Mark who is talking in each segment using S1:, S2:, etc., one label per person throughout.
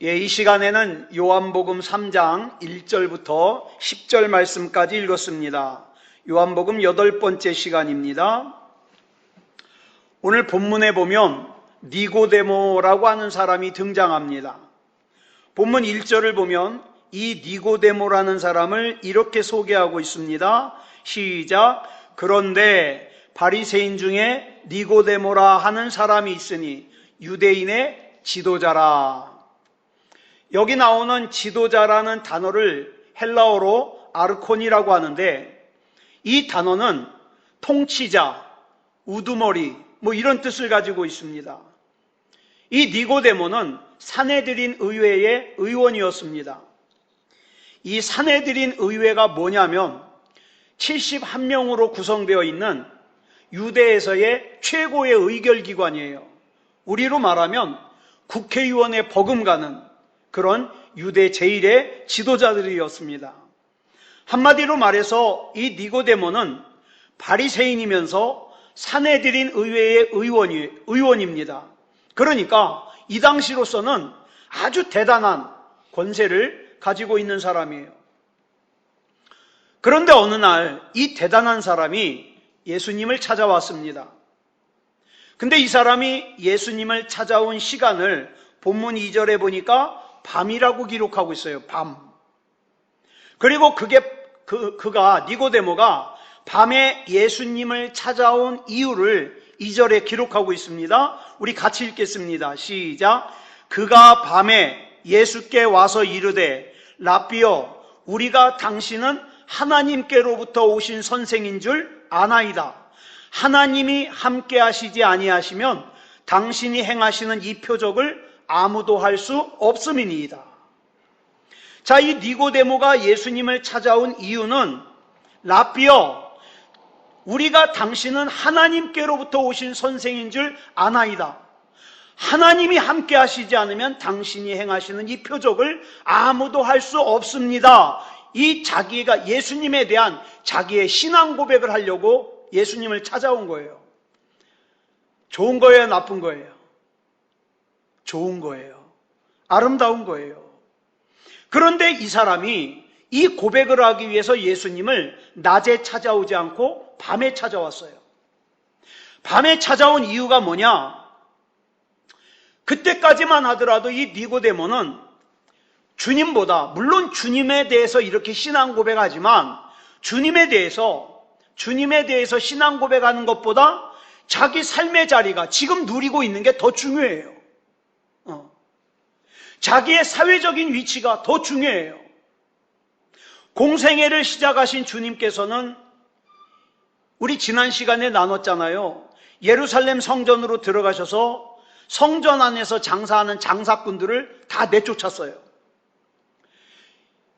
S1: 이 시간에는 요한복음 3장 1절부터 10절 말씀까지 읽었습니다. 요한복음 8번째 시간입니다. 오늘 본문에 보면 니고데모라고 하는 사람이 등장합니다. 본문 1절을 보면 이 니고데모라는 사람을 이렇게 소개하고 있습니다. 시작. 그런데 바리새인 중에 니고데모라 하는 사람이 있으니 유대인의 지도자라. 여기 나오는 지도자라는 단어를 헬라어로 아르콘이라고 하는데, 이 단어는 통치자, 우두머리 이런 뜻을 가지고 있습니다. 이 니고데모는 산헤드린 의회의 의원이었습니다. 이 산헤드린 의회가 뭐냐면 71명으로 구성되어 있는 유대에서의 최고의 의결기관이에요. 우리로 말하면 국회의원에 버금가는 그런 유대 제1의 지도자들이었습니다. 한마디로 말해서 이 니고데모는 바리새인이면서 산헤드린 의회의 의원입니다. 그러니까 이 당시로서는 아주 대단한 권세를 가지고 있는 사람이에요. 그런데 어느 날 이 대단한 사람이 예수님을 찾아왔습니다. 근데 이 사람이 예수님을 찾아온 시간을 본문 2절에 보니까 밤이라고 기록하고 있어요. 밤. 그리고 그가 니고데모가 밤에 예수님을 찾아온 이유를 2절에 기록하고 있습니다. 우리 같이 읽겠습니다. 시작. 그가 밤에 예수께 와서 이르되 라삐여, 우리가 당신은 하나님께로부터 오신 선생인 줄 아나이다. 하나님이 함께 하시지 아니하시면 당신이 행하시는 이 표적을 아무도 할 수 없음이니이다. 자, 이 니고데모가 예수님을 찾아온 이유는 라삐여, 우리가 당신은 하나님께로부터 오신 선생인 줄 아나이다. 하나님이 함께 하시지 않으면 당신이 행하시는 이 표적을 아무도 할 수 없습니다. 이 자기가 예수님에 대한 자기의 신앙 고백을 하려고 예수님을 찾아온 거예요. 좋은 거예요, 나쁜 거예요? 좋은 거예요. 아름다운 거예요. 그런데 이 사람이 이 고백을 하기 위해서 예수님을 낮에 찾아오지 않고 밤에 찾아왔어요. 밤에 찾아온 이유가 뭐냐? 그때까지만 하더라도 이 니고데모는 주님보다, 물론 주님에 대해서 이렇게 신앙 고백하지만 주님에 대해서 신앙 고백하는 것보다 자기 삶의 자리가 지금 누리고 있는 게 더 중요해요. 자기의 사회적인 위치가 더 중요해요. 공생애를 시작하신 주님께서는 우리 지난 시간에 나눴잖아요. 예루살렘 성전으로 들어가셔서 성전 안에서 장사하는 장사꾼들을 다 내쫓았어요.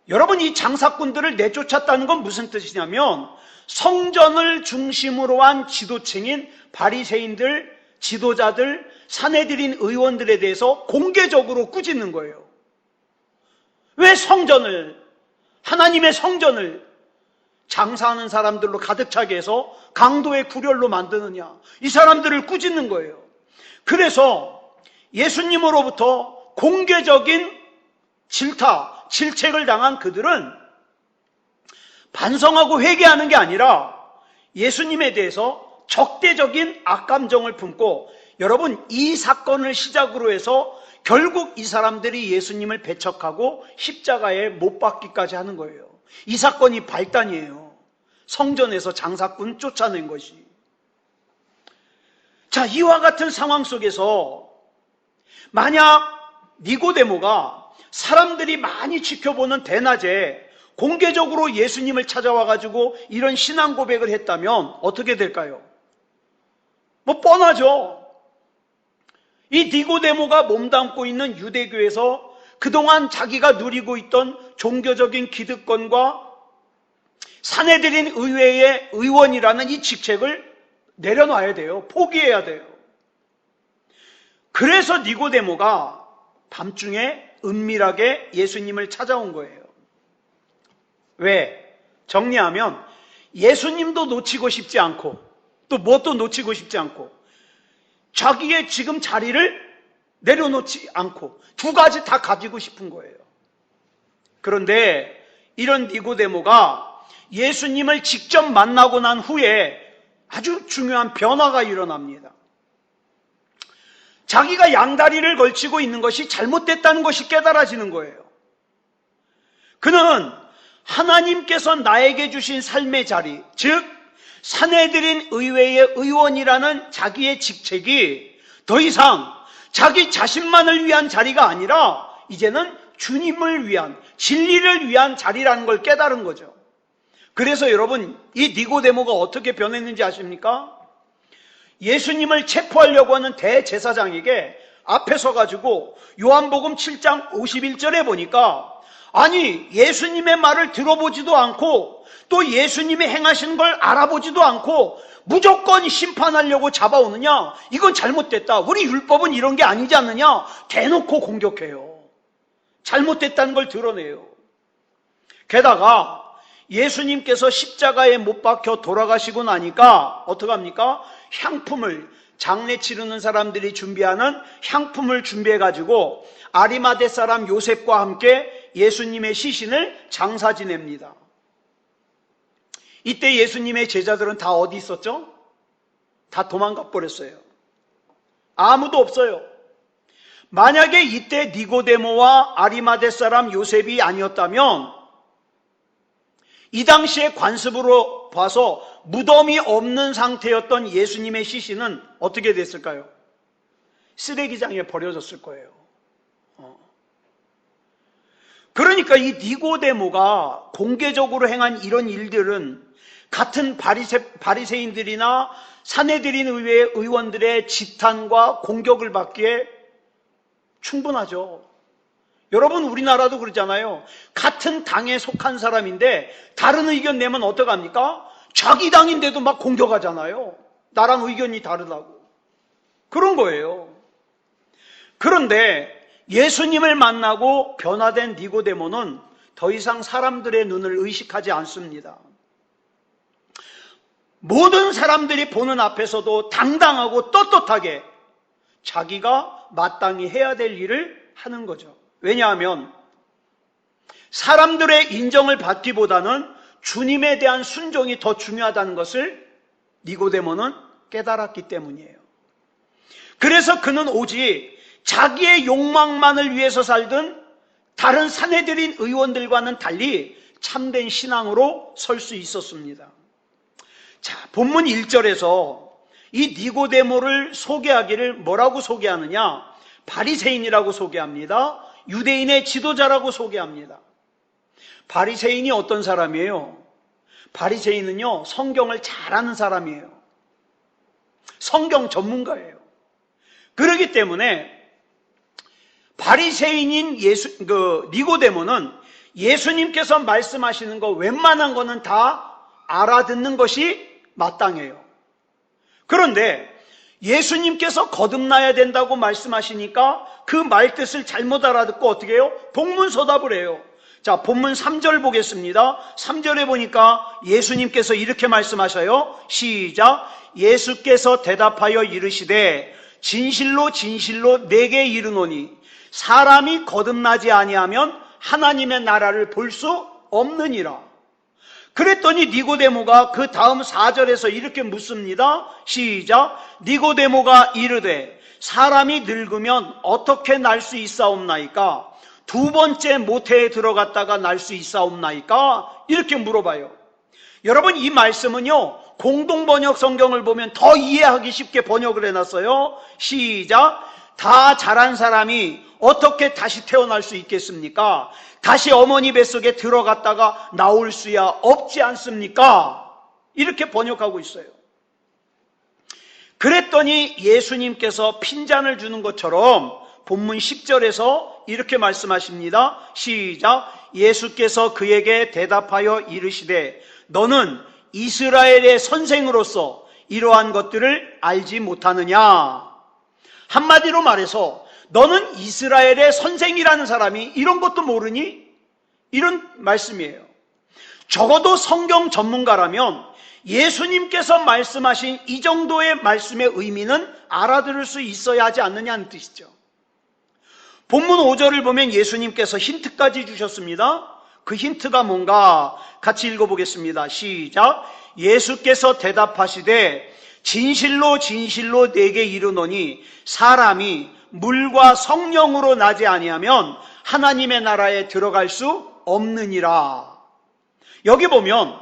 S1: 여러분, 이 장사꾼들을 내쫓았다는 건 무슨 뜻이냐면 성전을 중심으로 한 지도층인 바리새인들, 지도자들, 산헤드린 의원들에 대해서 공개적으로 꾸짖는 거예요. 왜 성전을, 하나님의 성전을 장사하는 사람들로 가득 차게 해서 강도의 구렬로 만드느냐, 이 사람들을 꾸짖는 거예요. 그래서 예수님으로부터 공개적인 질책을 당한 그들은 반성하고 회개하는 게 아니라 예수님에 대해서 적대적인 악감정을 품고, 여러분, 이 사건을 시작으로 해서 결국 이 사람들이 예수님을 배척하고 십자가에 못 박기까지 하는 거예요. 이 사건이 발단이에요. 성전에서 장사꾼 쫓아낸 것이. 자, 이와 같은 상황 속에서 만약 니고데모가 사람들이 많이 지켜보는 대낮에 공개적으로 예수님을 찾아와가지고 이런 신앙 고백을 했다면 어떻게 될까요? 뻔하죠. 이 니고데모가 몸담고 있는 유대교에서 그동안 자기가 누리고 있던 종교적인 기득권과 산헤드린 의회의 의원이라는 이 직책을 내려놔야 돼요. 포기해야 돼요. 그래서 니고데모가 밤중에 은밀하게 예수님을 찾아온 거예요. 왜? 정리하면 예수님도 놓치고 싶지 않고 또 뭣도 놓치고 싶지 않고 자기의 지금 자리를 내려놓지 않고 두 가지 다 가지고 싶은 거예요. 그런데 이런 니고데모가 예수님을 직접 만나고 난 후에 아주 중요한 변화가 일어납니다. 자기가 양다리를 걸치고 있는 것이 잘못됐다는 것이 깨달아지는 거예요. 그는 하나님께서 나에게 주신 삶의 자리, 즉 산헤드린 의회의 의원이라는 자기의 직책이 더 이상 자기 자신만을 위한 자리가 아니라 이제는 주님을 위한, 진리를 위한 자리라는 걸 깨달은 거죠. 그래서 여러분, 이 니고데모가 어떻게 변했는지 아십니까? 예수님을 체포하려고 하는 대제사장에게 앞에 서가지고 요한복음 7장 51절에 보니까 아니 예수님의 말을 들어보지도 않고 또 예수님이 행하신 걸 알아보지도 않고 무조건 심판하려고 잡아오느냐? 이건 잘못됐다. 우리 율법은 이런 게 아니지 않느냐? 대놓고 공격해요. 잘못됐다는 걸 드러내요. 게다가 예수님께서 십자가에 못 박혀 돌아가시고 나니까 어떡합니까? 향품을, 장례 치르는 사람들이 준비하는 향품을 준비해가지고 아리마대 사람 요셉과 함께 예수님의 시신을 장사 지냅니다. 이때 예수님의 제자들은 다 어디 있었죠? 다 도망가 버렸어요. 아무도 없어요. 만약에 이때 니고데모와 아리마대 사람 요셉이 아니었다면 이 당시에 관습으로 봐서 무덤이 없는 상태였던 예수님의 시신은 어떻게 됐을까요? 쓰레기장에 버려졌을 거예요. 그러니까 이 니고데모가 공개적으로 행한 이런 일들은 같은 바리새인들이나 산헤드린 의회의 의원들의 지탄과 공격을 받기에 충분하죠. 여러분, 우리나라도 그러잖아요. 같은 당에 속한 사람인데 다른 의견 내면 어떡합니까? 자기 당인데도 막 공격하잖아요. 나랑 의견이 다르다고. 그런 거예요. 그런데 예수님을 만나고 변화된 니고데모는 더 이상 사람들의 눈을 의식하지 않습니다. 모든 사람들이 보는 앞에서도 당당하고 떳떳하게 자기가 마땅히 해야 될 일을 하는 거죠. 왜냐하면 사람들의 인정을 받기보다는 주님에 대한 순종이 더 중요하다는 것을 니고데모는 깨달았기 때문이에요. 그래서 그는 오직 자기의 욕망만을 위해서 살던 다른 산헤드린 의원들과는 달리 참된 신앙으로 설 수 있었습니다. 자, 본문 1절에서 이 니고데모를 소개하기를 뭐라고 소개하느냐? 바리새인이라고 소개합니다. 유대인의 지도자라고 소개합니다. 바리새인이 어떤 사람이에요? 바리새인은요, 성경을 잘 아는 사람이에요. 성경 전문가예요. 그렇기 때문에 바리새인인 니고데모는 예수님께서 말씀하시는 거 웬만한 거는 다 알아듣는 것이 마땅해요. 그런데 예수님께서 거듭나야 된다고 말씀하시니까 그 말뜻을 잘못 알아듣고 어떻게 해요? 동문서답을 해요. 자, 본문 3절 보겠습니다. 3절에 보니까 예수님께서 이렇게 말씀하셔요. 시작. 예수께서 대답하여 이르시되 진실로 진실로 내게 이르노니 사람이 거듭나지 아니하면 하나님의 나라를 볼 수 없느니라. 그랬더니 니고데모가 그 다음 4절에서 이렇게 묻습니다. 시작. 니고데모가 이르되 사람이 늙으면 어떻게 날 수 있사옵나이까? 두 번째 모태에 들어갔다가 날 수 있사옵나이까? 이렇게 물어봐요. 여러분, 이 말씀은요, 공동번역 성경을 보면 더 이해하기 쉽게 번역을 해놨어요. 시작. 다 자란 사람이 어떻게 다시 태어날 수 있겠습니까? 다시 어머니 뱃속에 들어갔다가 나올 수야 없지 않습니까? 이렇게 번역하고 있어요. 그랬더니 예수님께서 핀잔을 주는 것처럼 본문 10절에서 이렇게 말씀하십니다. 시작. 예수께서 그에게 대답하여 이르시되 너는 이스라엘의 선생으로서 이러한 것들을 알지 못하느냐? 한마디로 말해서 너는 이스라엘의 선생이라는 사람이 이런 것도 모르니? 이런 말씀이에요. 적어도 성경 전문가라면 예수님께서 말씀하신 이 정도의 말씀의 의미는 알아들을 수 있어야 하지 않느냐는 뜻이죠. 본문 5절을 보면 예수님께서 힌트까지 주셨습니다. 그 힌트가 뭔가 같이 읽어보겠습니다. 시작. 예수께서 대답하시되 진실로 진실로 내게 이르노니 사람이 물과 성령으로 나지 아니하면 하나님의 나라에 들어갈 수 없느니라. 여기 보면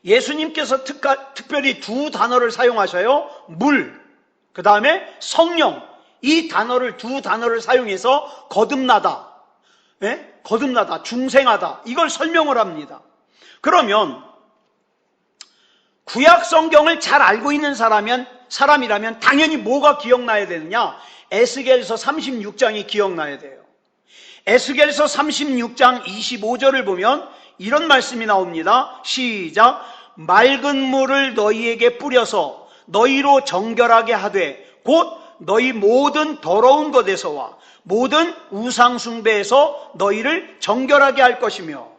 S1: 예수님께서 특별히 두 단어를 사용하셔요. 물, 그 다음에 성령. 이 단어를, 두 단어를 사용해서 거듭나다, 거듭나다, 중생하다, 이걸 설명을 합니다. 그러면 구약 성경을 잘 알고 있는 사람이라면 당연히 뭐가 기억나야 되느냐? 에스겔서 36장이 기억나야 돼요. 에스겔서 36장 25절을 보면 이런 말씀이 나옵니다. 시작. 맑은 물을 너희에게 뿌려서 너희로 정결하게 하되 곧 너희 모든 더러운 것에서와 모든 우상 숭배에서 너희를 정결하게 할 것이며,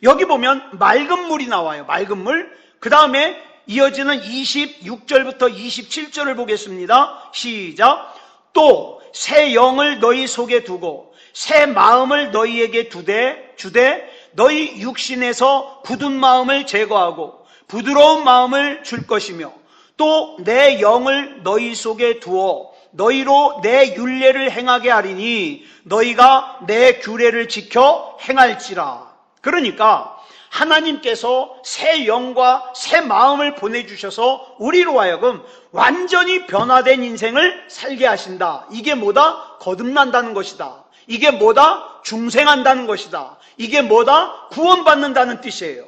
S1: 여기 보면 맑은 물이 나와요. 맑은 물. 그 다음에 이어지는 26절부터 27절을 보겠습니다. 시작. 또 새 영을 너희 속에 두고 새 마음을 너희에게 주되 너희 육신에서 굳은 마음을 제거하고 부드러운 마음을 줄 것이며, 또 내 영을 너희 속에 두어 너희로 내 율례를 행하게 하리니 너희가 내 규례를 지켜 행할지라. 그러니까 하나님께서 새 영과 새 마음을 보내주셔서 우리로 하여금 완전히 변화된 인생을 살게 하신다. 이게 뭐다? 거듭난다는 것이다. 이게 뭐다? 중생한다는 것이다. 이게 뭐다? 구원받는다는 뜻이에요.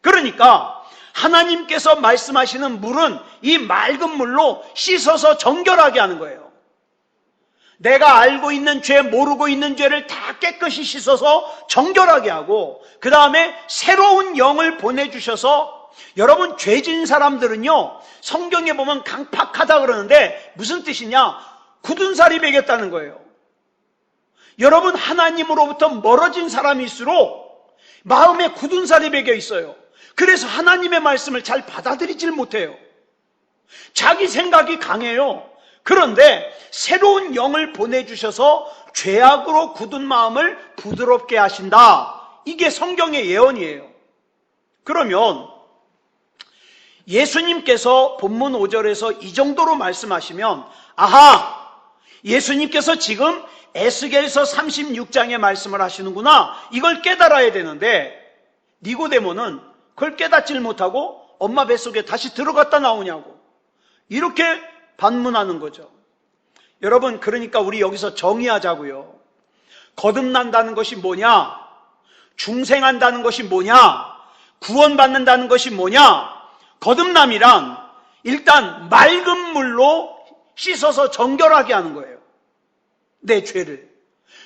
S1: 그러니까 하나님께서 말씀하시는 물은 이 맑은 물로 씻어서 정결하게 하는 거예요. 내가 알고 있는 죄, 모르고 있는 죄를 다 깨끗이 씻어서 정결하게 하고, 그 다음에 새로운 영을 보내주셔서, 여러분 죄진 사람들은요 성경에 보면 강팍하다 그러는데 무슨 뜻이냐? 굳은 살이 배겼다는 거예요. 여러분 하나님으로부터 멀어진 사람일수록 마음에 굳은 살이 배겨 있어요. 그래서 하나님의 말씀을 잘 받아들이질 못해요. 자기 생각이 강해요. 그런데 새로운 영을 보내주셔서 죄악으로 굳은 마음을 부드럽게 하신다. 이게 성경의 예언이에요. 그러면 예수님께서 본문 5절에서 이 정도로 말씀하시면, 아하! 예수님께서 지금 에스겔서 36장의 말씀을 하시는구나. 이걸 깨달아야 되는데 니고데모는 그걸 깨닫질 못하고 엄마 뱃속에 다시 들어갔다 나오냐고 이렇게 반문하는 거죠. 여러분, 그러니까 우리 여기서 정의하자고요. 거듭난다는 것이 뭐냐? 중생한다는 것이 뭐냐? 구원받는다는 것이 뭐냐? 거듭남이란 일단 맑은 물로 씻어서 정결하게 하는 거예요. 내 죄를.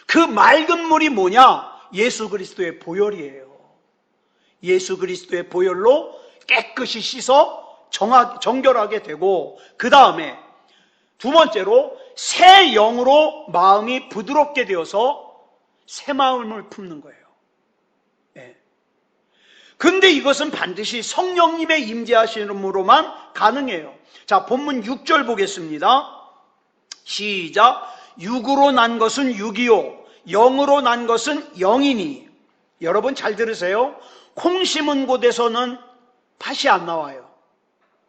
S1: 그 맑은 물이 뭐냐? 예수 그리스도의 보혈이에요. 예수 그리스도의 보혈로 깨끗이 씻어 정결하게 되고, 그 다음에 두 번째로 새 영으로 마음이 부드럽게 되어서 새 마음을 품는 거예요. 근데 이것은 반드시 성령님의 임재하심으로만 가능해요. 자, 본문 6절 보겠습니다. 시작. 육으로 난 것은 육이요 영으로 난 것은 영이니. 여러분 잘 들으세요. 콩 심은 곳에서는 팥이 안 나와요.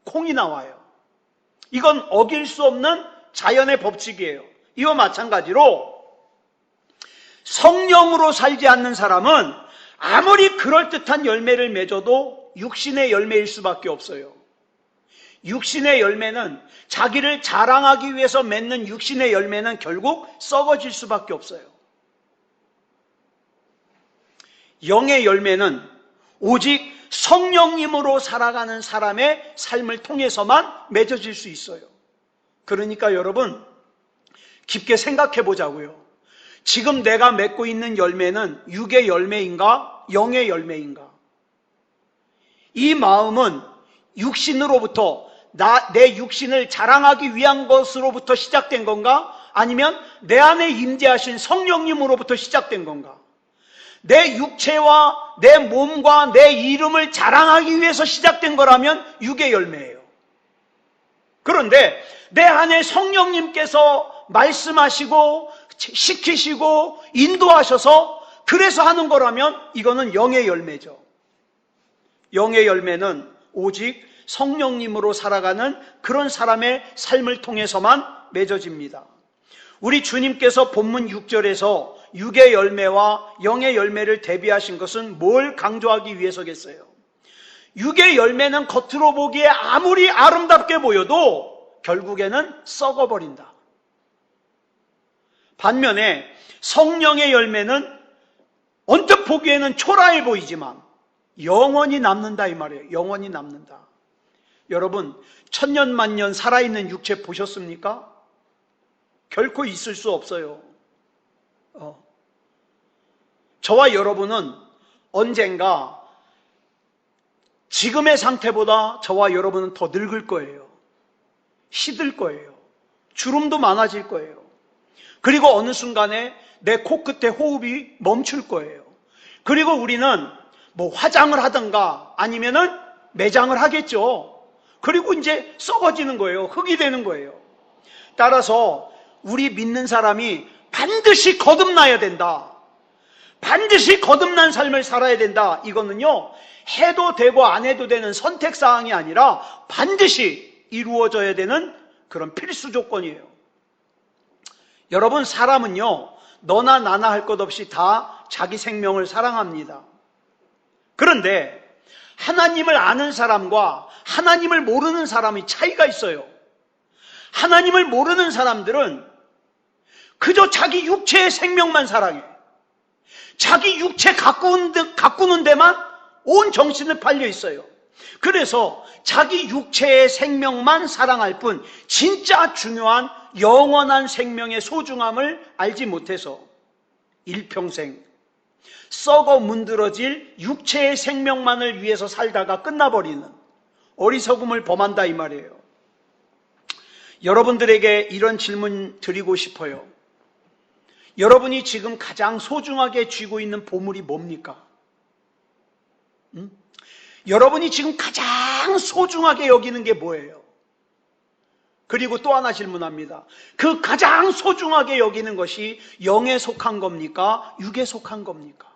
S1: 콩이 나와요. 이건 어길 수 없는 자연의 법칙이에요. 이와 마찬가지로 성령으로 살지 않는 사람은 아무리 그럴듯한 열매를 맺어도 육신의 열매일 수밖에 없어요. 육신의 열매는, 자기를 자랑하기 위해서 맺는 육신의 열매는 결국 썩어질 수밖에 없어요. 영의 열매는 오직 성령님으로 살아가는 사람의 삶을 통해서만 맺어질 수 있어요. 그러니까 여러분 깊게 생각해 보자고요. 지금 내가 맺고 있는 열매는 육의 열매인가? 영의 열매인가? 이 마음은 육신으로부터 내 육신을 자랑하기 위한 것으로부터 시작된 건가? 아니면 내 안에 임재하신 성령님으로부터 시작된 건가? 내 육체와 내 몸과 내 이름을 자랑하기 위해서 시작된 거라면 육의 열매예요. 그런데 내 안에 성령님께서 말씀하시고 시키시고 인도하셔서 그래서 하는 거라면 이거는 영의 열매죠. 영의 열매는 오직 성령님으로 살아가는 그런 사람의 삶을 통해서만 맺어집니다. 우리 주님께서 본문 6절에서 육의 열매와 영의 열매를 대비하신 것은 뭘 강조하기 위해서겠어요? 육의 열매는 겉으로 보기에 아무리 아름답게 보여도 결국에는 썩어버린다. 반면에 성령의 열매는 언뜻 보기에는 초라해 보이지만 영원히 남는다 이 말이에요. 영원히 남는다. 여러분, 천년만년 살아있는 육체 보셨습니까? 결코 있을 수 없어요. 저와 여러분은 언젠가 지금의 상태보다 저와 여러분은 더 늙을 거예요. 시들 거예요. 주름도 많아질 거예요. 그리고 어느 순간에 내 코끝에 호흡이 멈출 거예요. 그리고 우리는 뭐 화장을 하든가 아니면은 매장을 하겠죠. 그리고 이제 썩어지는 거예요. 흙이 되는 거예요. 따라서 우리 믿는 사람이 반드시 거듭나야 된다. 반드시 거듭난 삶을 살아야 된다. 이거는요, 해도 되고 안 해도 되는 선택사항이 아니라 반드시 이루어져야 되는 그런 필수 조건이에요. 여러분, 사람은요, 너나 나나 할 것 없이 다 자기 생명을 사랑합니다. 그런데 하나님을 아는 사람과 하나님을 모르는 사람이 차이가 있어요. 하나님을 모르는 사람들은 그저 자기 육체의 생명만 사랑해. 자기 육체 가꾸는 데만 온 정신을 팔려 있어요. 그래서 자기 육체의 생명만 사랑할 뿐 진짜 중요한 영원한 생명의 소중함을 알지 못해서 일평생 썩어 문드러질 육체의 생명만을 위해서 살다가 끝나버리는 어리석음을 범한다 이 말이에요. 여러분들에게 이런 질문 드리고 싶어요. 여러분이 지금 가장 소중하게 쥐고 있는 보물이 뭡니까? 여러분이 지금 가장 소중하게 여기는 게 뭐예요? 그리고 또 하나 질문합니다. 그 가장 소중하게 여기는 것이 영에 속한 겁니까? 육에 속한 겁니까?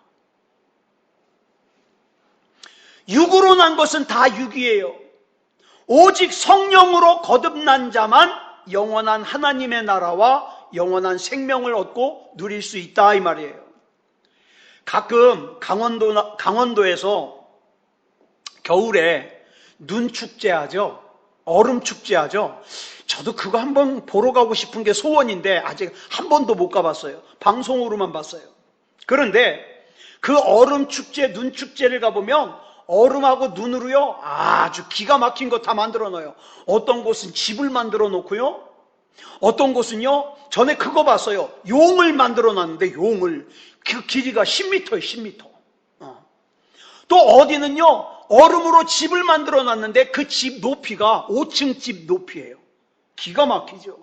S1: 육으로 난 것은 다 육이에요. 오직 성령으로 거듭난 자만 영원한 하나님의 나라와 영원한 생명을 얻고 누릴 수 있다 이 말이에요. 가끔 강원도에서 겨울에 눈 축제하죠. 얼음 축제하죠. 저도 그거 한번 보러 가고 싶은 게 소원인데 아직 한 번도 못 가봤어요. 방송으로만 봤어요. 그런데 그 얼음 축제, 눈 축제를 가보면 얼음하고 눈으로요 아주 기가 막힌 거 다 만들어 놔요. 어떤 곳은 집을 만들어 놓고요, 어떤 곳은요, 전에 그거 봤어요. 용을 만들어 놨는데 용을, 그 길이가 10m예요. 10m. 또 어디는요 얼음으로 집을 만들어 놨는데 그 집 높이가 5층 집 높이예요. 기가 막히죠.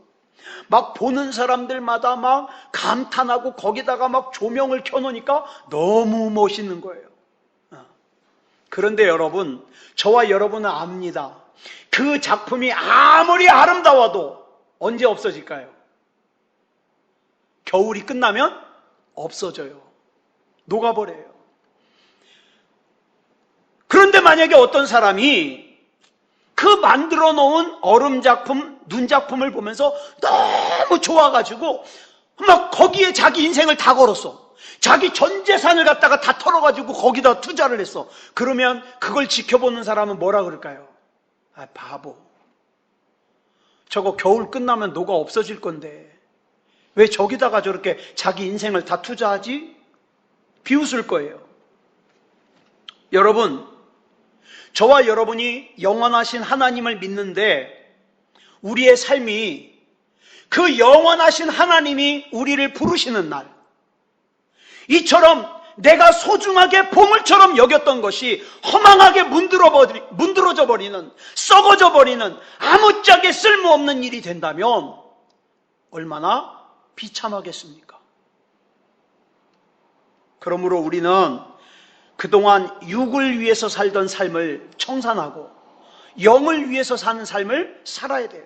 S1: 막 보는 사람들마다 막 감탄하고 거기다가 막 조명을 켜놓으니까 너무 멋있는 거예요. 그런데 여러분, 저와 여러분은 압니다. 그 작품이 아무리 아름다워도 언제 없어질까요? 겨울이 끝나면 없어져요. 녹아버려요. 그런데 만약에 어떤 사람이 그 만들어 놓은 얼음 작품, 눈 작품을 보면서 너무 좋아가지고 막 거기에 자기 인생을 다 걸었어. 자기 전 재산을 갖다가 다 털어가지고 거기다 투자를 했어. 그러면 그걸 지켜보는 사람은 뭐라 그럴까요? 아, 바보. 저거 겨울 끝나면 녹아 없어질 건데 왜 저기다가 저렇게 자기 인생을 다 투자하지? 비웃을 거예요. 여러분, 저와 여러분이 영원하신 하나님을 믿는데 우리의 삶이 그 영원하신 하나님이 우리를 부르시는 날, 이처럼 내가 소중하게 보물처럼 여겼던 것이 허망하게 문드러져 버리는, 썩어져 버리는 아무짝에 쓸모없는 일이 된다면 얼마나 비참하겠습니까? 그러므로 우리는 그동안 육을 위해서 살던 삶을 청산하고 영을 위해서 사는 삶을 살아야 돼요.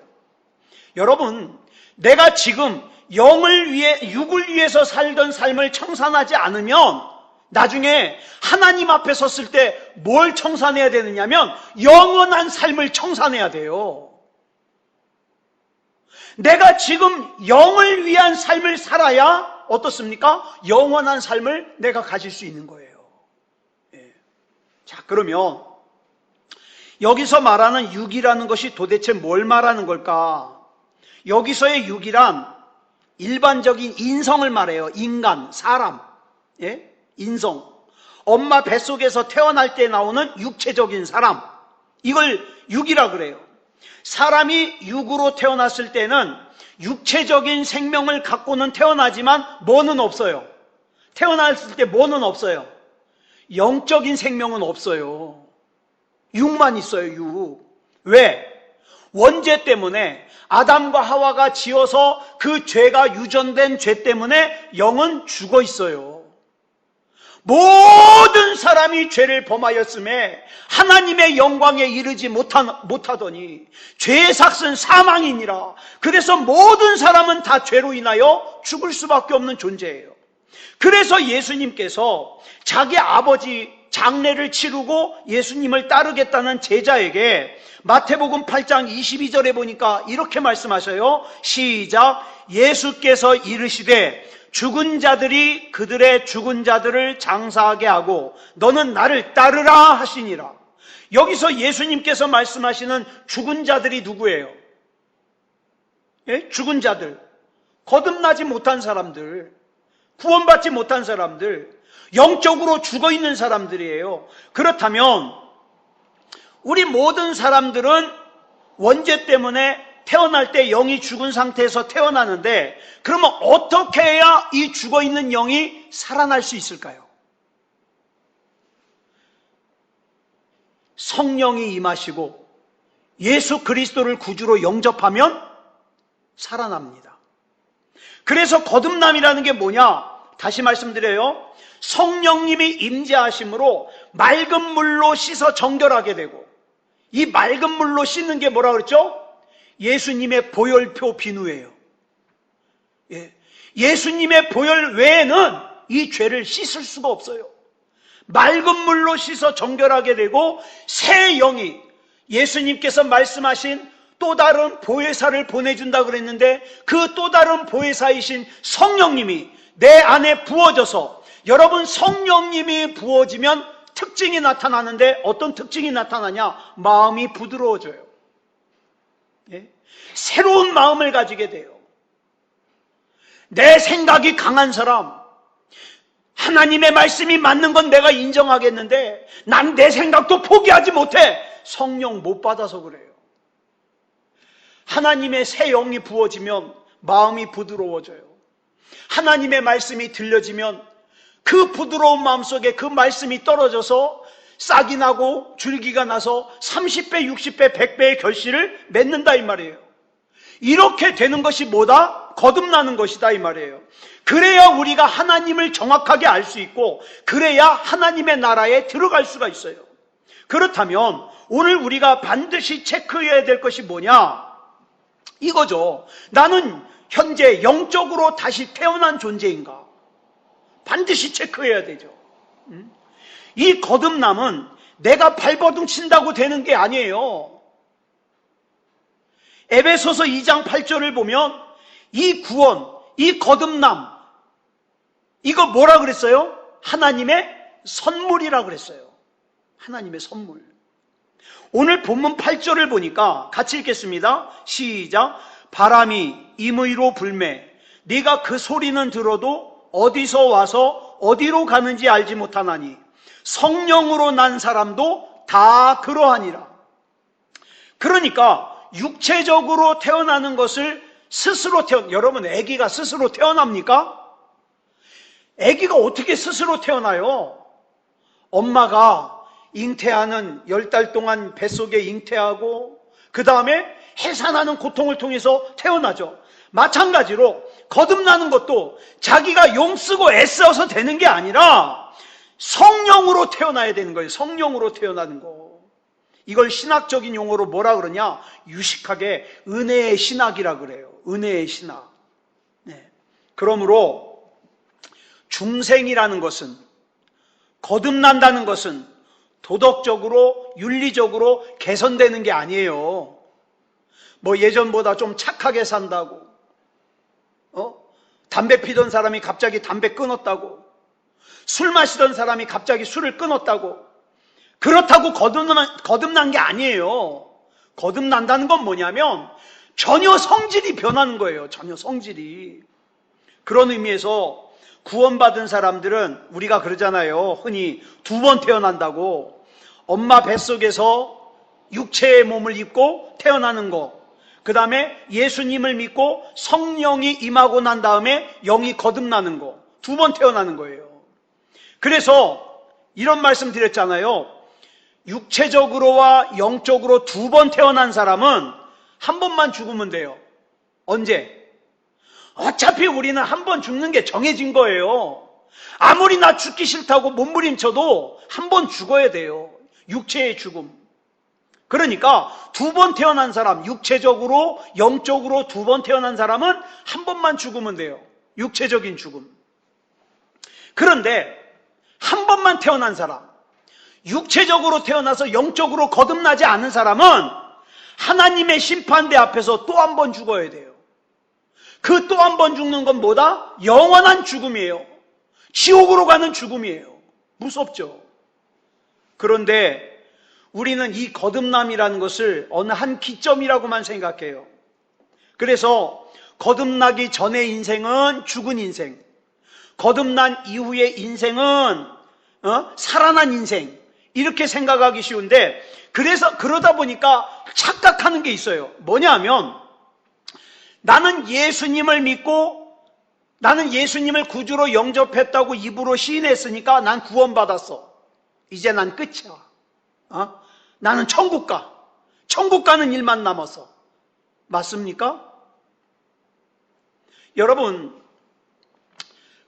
S1: 여러분, 내가 지금 영을 위해, 육을 위해서 살던 삶을 청산하지 않으면 나중에 하나님 앞에 섰을 때 뭘 청산해야 되느냐면 영원한 삶을 청산해야 돼요. 내가 지금 영을 위한 삶을 살아야 어떻습니까? 영원한 삶을 내가 가질 수 있는 거예요. 예. 자, 그러면 여기서 말하는 육이라는 것이 도대체 뭘 말하는 걸까? 여기서의 육이란 일반적인 인성을 말해요. 인간, 사람, 예? 인성. 엄마 뱃속에서 태어날 때 나오는 육체적인 사람, 이걸 육이라 그래요. 사람이 육으로 태어났을 때는 육체적인 생명을 갖고는 태어나지만 뭐는 없어요. 태어났을 때 뭐는 없어요. 영적인 생명은 없어요. 육만 있어요. 육. 왜? 원죄 때문에 아담과 하와가 지어서 그 죄가 유전된 죄 때문에 영은 죽어 있어요. 모든 사람이 죄를 범하였음에 하나님의 영광에 이르지 못하더니 죄의 삭은 사망이니라. 그래서 모든 사람은 다 죄로 인하여 죽을 수밖에 없는 존재예요. 그래서 예수님께서 자기 아버지 장례를 치르고 예수님을 따르겠다는 제자에게 마태복음 8장 22절에 보니까 이렇게 말씀하셔요. 시작. 예수께서 이르시되 죽은 자들이 그들의 죽은 자들을 장사하게 하고 너는 나를 따르라 하시니라. 여기서 예수님께서 말씀하시는 죽은 자들이 누구예요? 예? 죽은 자들, 거듭나지 못한 사람들, 구원받지 못한 사람들, 영적으로 죽어있는 사람들이에요. 그렇다면 우리 모든 사람들은 원죄 때문에 태어날 때 영이 죽은 상태에서 태어나는데, 그러면 어떻게 해야 이 죽어있는 영이 살아날 수 있을까요? 성령이 임하시고 예수 그리스도를 구주로 영접하면 살아납니다. 그래서 거듭남이라는 게 뭐냐? 다시 말씀드려요. 성령님이 임재하심으로 맑은 물로 씻어 정결하게 되고, 이 맑은 물로 씻는 게 뭐라 그랬죠? 예수님의 보혈표 비누예요. 예. 예수님의 보혈 외에는 이 죄를 씻을 수가 없어요. 맑은 물로 씻어 정결하게 되고 새 영이, 예수님께서 말씀하신 또 다른 보혜사를 보내준다 그랬는데 그 또 다른 보혜사이신 성령님이 내 안에 부어져서, 여러분 성령님이 부어지면 특징이 나타나는데 어떤 특징이 나타나냐? 마음이 부드러워져요. 예? 새로운 마음을 가지게 돼요. 내 생각이 강한 사람, 하나님의 말씀이 맞는 건 내가 인정하겠는데 난 내 생각도 포기하지 못해. 성령 못 받아서 그래요. 하나님의 새 영이 부어지면 마음이 부드러워져요. 하나님의 말씀이 들려지면 그 부드러운 마음속에 그 말씀이 떨어져서 싹이 나고 줄기가 나서 30배, 60배, 100배의 결실을 맺는다 이 말이에요. 이렇게 되는 것이 뭐다? 거듭나는 것이다 이 말이에요. 그래야 우리가 하나님을 정확하게 알 수 있고, 그래야 하나님의 나라에 들어갈 수가 있어요. 그렇다면 오늘 우리가 반드시 체크해야 될 것이 뭐냐? 이거죠. 나는 현재 영적으로 다시 태어난 존재인가? 반드시 체크해야 되죠. 이 거듭남은 내가 발버둥 친다고 되는 게 아니에요. 에베소서 2장 8절을 보면 이 구원, 이 거듭남, 이거 뭐라 그랬어요? 하나님의 선물이라 그랬어요. 하나님의 선물. 오늘 본문 8절을 보니까 같이 읽겠습니다. 시작. 바람이 임의로 불매 네가 그 소리는 들어도 어디서 와서 어디로 가는지 알지 못하나니 성령으로 난 사람도 다 그러하니라. 그러니까 육체적으로 태어나는 것을 스스로 여러분 아기가 스스로 태어납니까? 아기가 어떻게 스스로 태어나요? 엄마가 잉태하는 10달 동안 뱃속에 잉태하고 그 다음에 해산하는 고통을 통해서 태어나죠. 마찬가지로 거듭나는 것도 자기가 용쓰고 애써서 되는 게 아니라 성령으로 태어나야 되는 거예요. 성령으로 태어나는 거. 이걸 신학적인 용어로 뭐라 그러냐? 유식하게 은혜의 신학이라 그래요. 은혜의 신학. 네. 그러므로 중생이라는 것은, 거듭난다는 것은 도덕적으로, 윤리적으로 개선되는 게 아니에요. 뭐 예전보다 좀 착하게 산다고, 담배 피던 사람이 갑자기 담배 끊었다고, 술 마시던 사람이 갑자기 술을 끊었다고, 그렇다고 거듭난 게 아니에요. 거듭난다는 건 뭐냐면 전혀 성질이 변하는 거예요. 전혀 성질이. 그런 의미에서 구원받은 사람들은 우리가 그러잖아요. 흔히 2번 태어난다고. 엄마 뱃속에서 육체의 몸을 입고 태어나는 거, 그 다음에 예수님을 믿고 성령이 임하고 난 다음에 영이 거듭나는 거, 2번 태어나는 거예요. 그래서 이런 말씀 드렸잖아요. 육체적으로와 영적으로 2번 태어난 사람은 한 번만 죽으면 돼요. 언제? 어차피 우리는 한 번 죽는 게 정해진 거예요. 아무리 나 죽기 싫다고 몸부림쳐도 한 번 죽어야 돼요. 육체의 죽음. 그러니까 2번 태어난 사람, 육체적으로 영적으로 2번 태어난 사람은 한 번만 죽으면 돼요. 육체적인 죽음. 그런데 한 번만 태어난 사람, 육체적으로 태어나서 영적으로 거듭나지 않은 사람은 하나님의 심판대 앞에서 또 한 번 죽어야 돼요. 그 또 한 번 죽는 건 뭐다? 영원한 죽음이에요. 지옥으로 가는 죽음이에요. 무섭죠? 그런데 우리는 이 거듭남이라는 것을 어느 한 기점이라고만 생각해요. 그래서 거듭나기 전의 인생은 죽은 인생, 거듭난 이후의 인생은 살아난 인생, 이렇게 생각하기 쉬운데, 그래서 그러다 보니까 착각하는 게 있어요. 뭐냐 하면, 나는 예수님을 믿고 나는 예수님을 구주로 영접했다고 입으로 시인했으니까 난 구원받았어. 이제 난 끝이야. 나는 천국 가. 천국 가는 일만 남았어. 맞습니까? 여러분,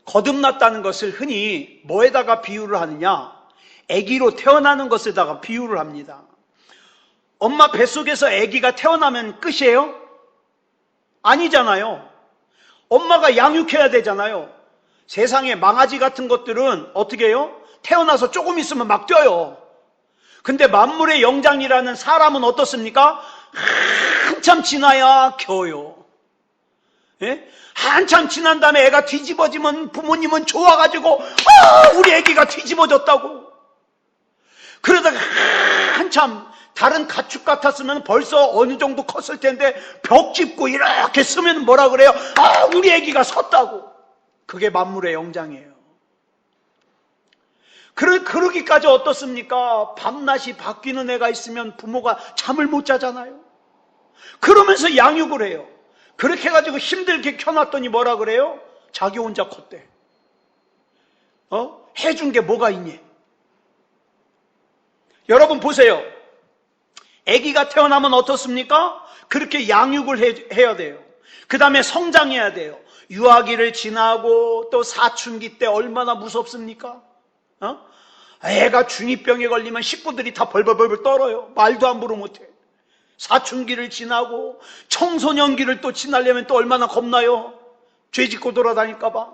S1: 거듭났다는 것을 흔히 뭐에다가 비유를 하느냐? 아기로 태어나는 것에다가 비유를 합니다. 엄마 뱃속에서 아기가 태어나면 끝이에요? 아니잖아요. 엄마가 양육해야 되잖아요. 세상에 망아지 같은 것들은 어떻게 해요? 태어나서 조금 있으면 막 뛰어요. 근데 만물의 영장이라는 사람은 어떻습니까? 한참 지나야 겨워요. 예? 한참 지난 다음에 애가 뒤집어지면 부모님은 좋아가지고 우리 애기가 뒤집어졌다고. 그러다가 한참 다른 가축 같았으면 벌써 어느 정도 컸을 텐데 벽 짚고 이렇게 쓰면 뭐라 그래요? 우리 애기가 섰다고. 그게 만물의 영장이에요. 그러기까지 어떻습니까? 밤낮이 바뀌는 애가 있으면 부모가 잠을 못 자잖아요. 그러면서 양육을 해요. 그렇게 해가지고 힘들게 켜놨더니 뭐라 그래요? 자기 혼자 컸대. 해준 게 뭐가 있니? 여러분 보세요. 아기가 태어나면 어떻습니까? 그렇게 양육을 해야 돼요. 그 다음에 성장해야 돼요. 유아기를 지나고 또 사춘기 때 얼마나 무섭습니까? 애가 중2병에 걸리면 식구들이 다 벌벌벌 떨어요. 말도 함부로 못해. 사춘기를 지나고 청소년기를 또 지나려면 또 얼마나 겁나요? 죄 짓고 돌아다닐까 봐.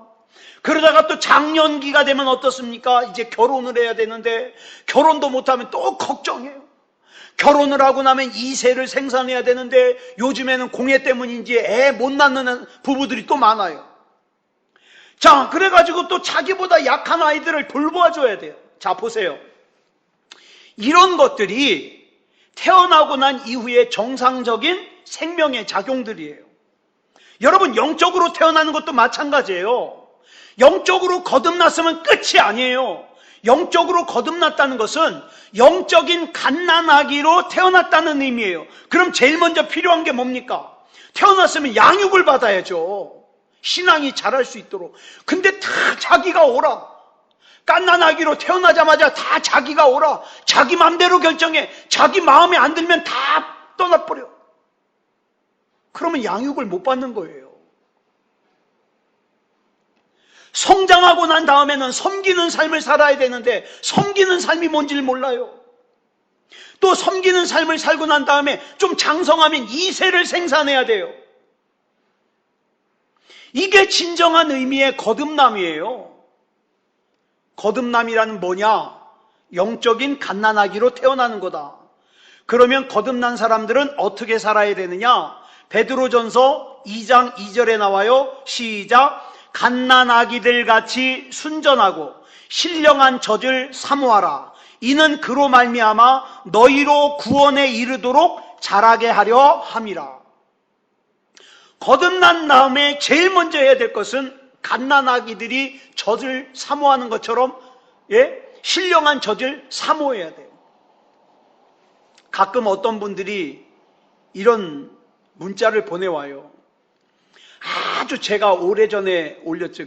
S1: 그러다가 또 장년기가 되면 어떻습니까? 이제 결혼을 해야 되는데 결혼도 못하면 또 걱정해요. 결혼을 하고 나면 2세를 생산해야 되는데 요즘에는 공해 때문인지 애 못 낳는 부부들이 또 많아요. 자, 그래가지고 또 자기보다 약한 아이들을 돌봐줘야 돼요. 자, 보세요. 이런 것들이 태어나고 난 이후에 정상적인 생명의 작용들이에요. 여러분, 영적으로 태어나는 것도 마찬가지예요. 영적으로 거듭났으면 끝이 아니에요. 영적으로 거듭났다는 것은 영적인 갓난아기로 태어났다는 의미예요. 그럼 제일 먼저 필요한 게 뭡니까? 태어났으면 양육을 받아야죠. 신앙이 자랄 수 있도록. 근데 다 자기가 오라. 갓난아기로 태어나자마자 다 자기가 오라. 자기 마음대로 결정해. 자기 마음에 안 들면 다 떠나버려. 그러면 양육을 못 받는 거예요. 성장하고 난 다음에는 섬기는 삶을 살아야 되는데 섬기는 삶이 뭔지를 몰라요. 또 섬기는 삶을 살고 난 다음에 좀 장성하면 2세를 생산해야 돼요. 이게 진정한 의미의 거듭남이에요. 거듭남이라는 뭐냐? 영적인 갓난아기로 태어나는 거다. 그러면 거듭난 사람들은 어떻게 살아야 되느냐? 베드로전서 2장 2절에 나와요. 시작. 갓난아기들 같이 순전하고 신령한 젖을 사모하라. 이는 그로 말미암아 너희로 구원에 이르도록 자라게 하려 함이라. 거듭난 다음에 제일 먼저 해야 될 것은 갓난아기들이 젖을 사모하는 것처럼 신령한 젖을 사모해야 돼요. 가끔 어떤 분들이 이런 문자를 보내와요. 아주 제가 오래전에 올렸죠.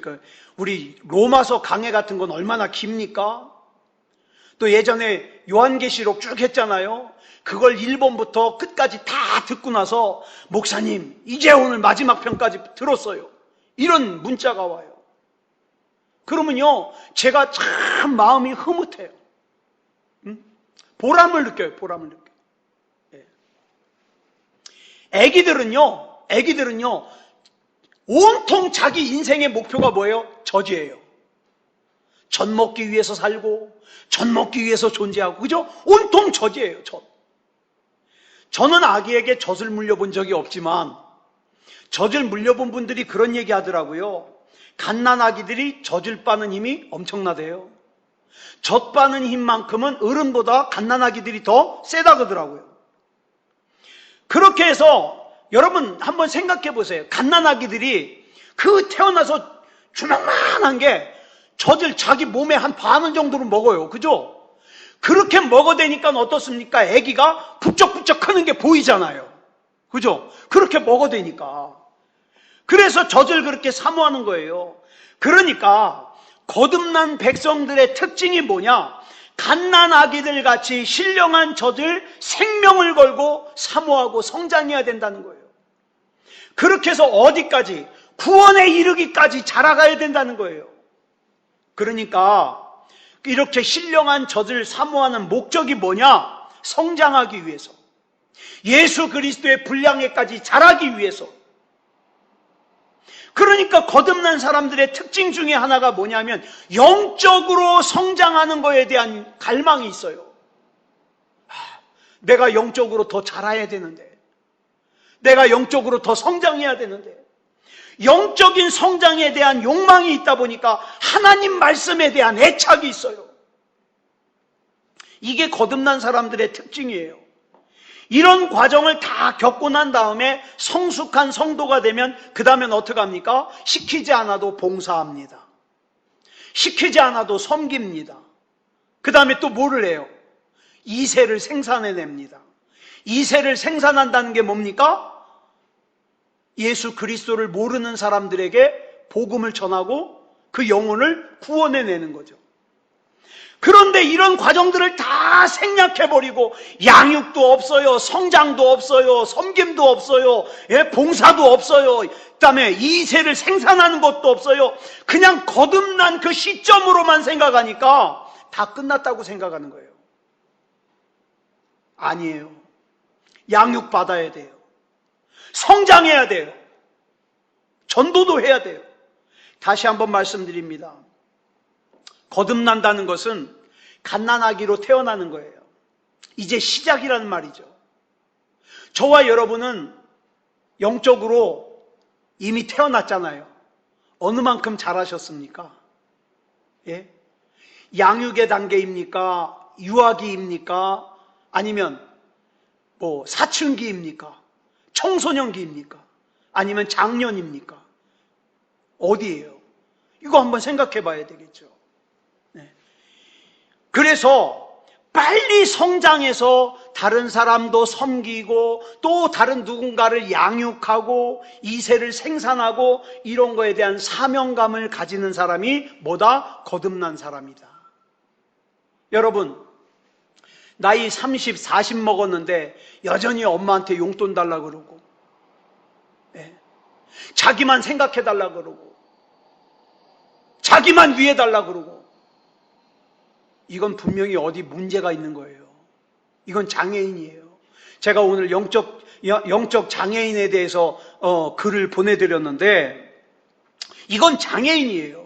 S1: 우리 로마서 강해 같은 건 얼마나 깁니까? 또 예전에 요한계시록 쭉 했잖아요. 그걸 1번부터 끝까지 다 듣고 나서 목사님 이제 오늘 마지막 편까지 들었어요. 이런 문자가 와요. 그러면요 제가 참 마음이 흐뭇해요. 보람을 느껴요. 보람을 느껴요. 애기들은요 온통 자기 인생의 목표가 뭐예요? 젖이에요. 젖 먹기 위해서 살고 젖 먹기 위해서 존재하고, 그죠? 온통 젖이에요. 젖. 저는 아기에게 젖을 물려본 적이 없지만 젖을 물려본 분들이 그런 얘기 하더라고요. 갓난아기들이 젖을 빠는 힘이 엄청나대요. 젖 빠는 힘만큼은 어른보다 갓난아기들이 더 세다 그러더라고요. 그렇게 해서 여러분 한번 생각해 보세요. 갓난아기들이 그 태어나서 주먹만한 게 젖을 자기 몸에 한 반은 정도로 먹어요. 그죠? 그렇게 먹어대니까 어떻습니까? 아기가 부쩍부쩍 크는 게 보이잖아요. 그죠? 그렇게 먹어대니까. 그래서 젖을 그렇게 사모하는 거예요. 그러니까 거듭난 백성들의 특징이 뭐냐? 갓난아기들 같이 신령한 젖을 생명을 걸고 사모하고 성장해야 된다는 거예요. 그렇게 해서 어디까지? 구원에 이르기까지 자라가야 된다는 거예요. 그러니까 이렇게 신령한 젖을 사모하는 목적이 뭐냐? 성장하기 위해서, 예수 그리스도의 분량에까지 자라기 위해서. 그러니까 거듭난 사람들의 특징 중에 하나가 뭐냐면 영적으로 성장하는 것에 대한 갈망이 있어요. 내가 영적으로 더 자라야 되는데, 내가 영적으로 더 성장해야 되는데, 영적인 성장에 대한 욕망이 있다 보니까 하나님 말씀에 대한 애착이 있어요. 이게 거듭난 사람들의 특징이에요. 이런 과정을 다 겪고 난 다음에 성숙한 성도가 되면 그 다음엔 어떻게 합니까? 시키지 않아도 봉사합니다. 시키지 않아도 섬깁니다. 그 다음에 또 뭐를 해요? 2세를 생산해냅니다. 2세를 생산한다는 게 뭡니까? 예수 그리스도를 모르는 사람들에게 복음을 전하고 그 영혼을 구원해내는 거죠. 그런데 이런 과정들을 다 생략해버리고 양육도 없어요, 성장도 없어요, 섬김도 없어요, 봉사도 없어요, 그 다음에 2세를 생산하는 것도 없어요. 그냥 거듭난 그 시점으로만 생각하니까 다 끝났다고 생각하는 거예요. 아니에요. 양육받아야 돼요. 성장해야 돼요. 전도도 해야 돼요. 다시 한번 말씀드립니다. 거듭난다는 것은 갓난아기로 태어나는 거예요. 이제 시작이라는 말이죠. 저와 여러분은 영적으로 이미 태어났잖아요. 어느 만큼 잘하셨습니까? 예? 양육의 단계입니까? 유아기입니까? 아니면 사춘기입니까? 청소년기입니까? 아니면 장년입니까? 어디예요? 이거 한번 생각해 봐야 되겠죠. 네. 그래서 빨리 성장해서 다른 사람도 섬기고 또 다른 누군가를 양육하고 2세를 생산하고 이런 거에 대한 사명감을 가지는 사람이 뭐다? 거듭난 사람이다. 여러분, 나이 30, 40 먹었는데 여전히 엄마한테 용돈 달라 그러고, 자기만 생각해 달라 그러고, 자기만 위해 달라 그러고, 이건 분명히 어디 문제가 있는 거예요. 이건 장애인이에요. 제가 오늘 영적 장애인에 대해서 글을 보내드렸는데 이건 장애인이에요.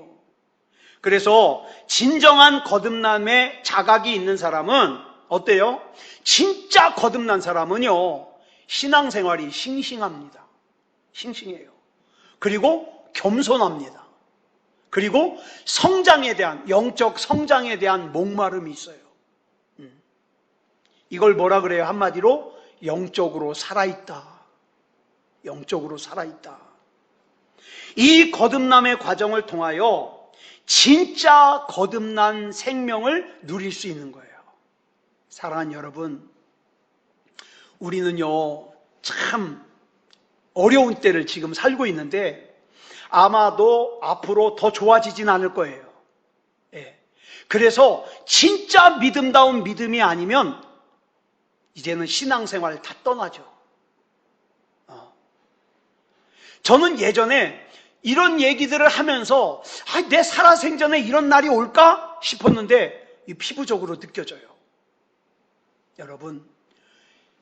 S1: 그래서 진정한 거듭남의 자각이 있는 사람은 어때요? 진짜 거듭난 사람은요, 신앙생활이 싱싱합니다. 싱싱해요. 그리고 겸손합니다. 그리고 성장에 대한, 영적 성장에 대한 목마름이 있어요. 이걸 뭐라 그래요? 한마디로 영적으로 살아있다. 영적으로 살아있다. 이 거듭남의 과정을 통하여 진짜 거듭난 생명을 누릴 수 있는 거예요. 사랑하는 여러분, 우리는요, 참 어려운 때를 지금 살고 있는데 아마도 앞으로 더 좋아지진 않을 거예요. 그래서 진짜 믿음다운 믿음이 아니면 이제는 신앙생활 다 떠나죠. 저는 예전에 이런 얘기들을 하면서 내 살아생전에 이런 날이 올까 싶었는데 피부적으로 느껴져요. 여러분,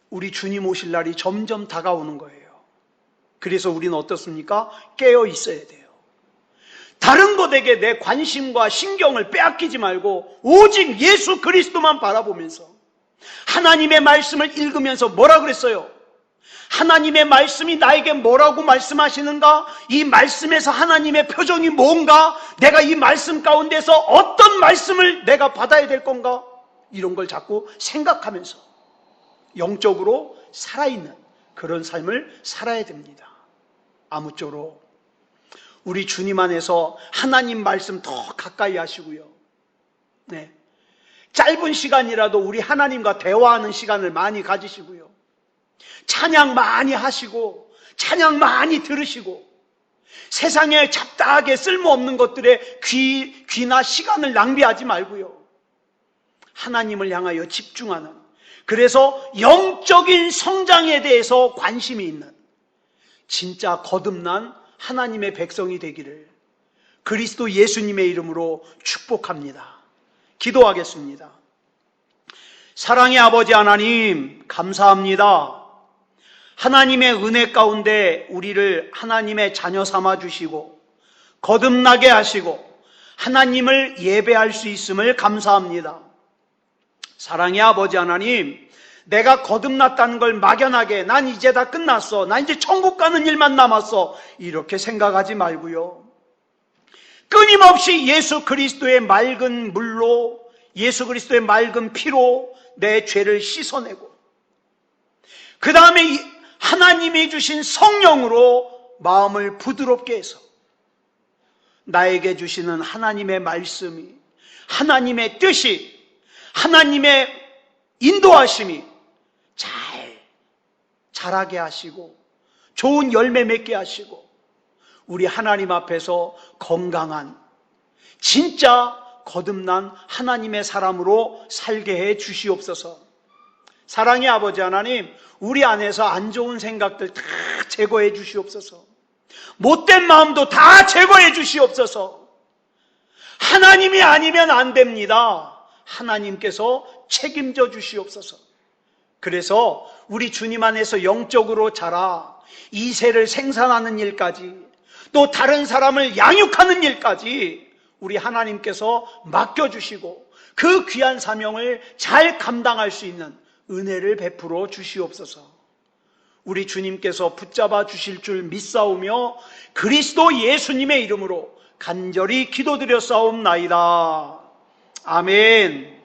S1: 우리 주님 오실 날이 점점 다가오는 거예요. 그래서 우리는 어떻습니까? 깨어 있어야 돼요. 다른 것에게 내 관심과 신경을 빼앗기지 말고 오직 예수 그리스도만 바라보면서 하나님의 말씀을 읽으면서 뭐라 그랬어요? 하나님의 말씀이 나에게 뭐라고 말씀하시는가? 이 말씀에서 하나님의 표정이 뭔가? 내가 이 말씀 가운데서 어떤 말씀을 내가 받아야 될 건가? 이런 걸 자꾸 생각하면서 영적으로 살아있는 그런 삶을 살아야 됩니다. 아무쪼록 우리 주님 안에서 하나님 말씀 더 가까이 하시고요. 짧은 시간이라도 우리 하나님과 대화하는 시간을 많이 가지시고요. 찬양 많이 하시고 찬양 많이 들으시고 세상에 잡다하게 쓸모없는 것들에 귀나 시간을 낭비하지 말고요. 하나님을 향하여 집중하는, 그래서 영적인 성장에 대해서 관심이 있는 진짜 거듭난 하나님의 백성이 되기를 그리스도 예수님의 이름으로 축복합니다. 기도하겠습니다. 사랑의 아버지 하나님, 감사합니다. 하나님의 은혜 가운데 우리를 하나님의 자녀 삼아 주시고 거듭나게 하시고 하나님을 예배할 수 있음을 감사합니다. 사랑의 아버지 하나님, 내가 거듭났다는 걸 막연하게 난 이제 다 끝났어, 난 이제 천국 가는 일만 남았어, 이렇게 생각하지 말고요. 끊임없이 예수 그리스도의 맑은 물로, 예수 그리스도의 맑은 피로 내 죄를 씻어내고 그 다음에 하나님이 주신 성령으로 마음을 부드럽게 해서 나에게 주시는 하나님의 말씀이, 하나님의 뜻이, 하나님의 인도하심이 잘 자라게 하시고 좋은 열매 맺게 하시고 우리 하나님 앞에서 건강한 진짜 거듭난 하나님의 사람으로 살게 해 주시옵소서. 사랑의 아버지 하나님, 우리 안에서 안 좋은 생각들 다 제거해 주시옵소서. 못된 마음도 다 제거해 주시옵소서. 하나님이 아니면 안 됩니다. 하나님께서 책임져 주시옵소서. 그래서 우리 주님 안에서 영적으로 자라 이세를 생산하는 일까지, 또 다른 사람을 양육하는 일까지 우리 하나님께서 맡겨주시고 그 귀한 사명을 잘 감당할 수 있는 은혜를 베풀어 주시옵소서. 우리 주님께서 붙잡아 주실 줄 믿사오며 그리스도 예수님의 이름으로 간절히 기도드렸사옵나이다. 아멘.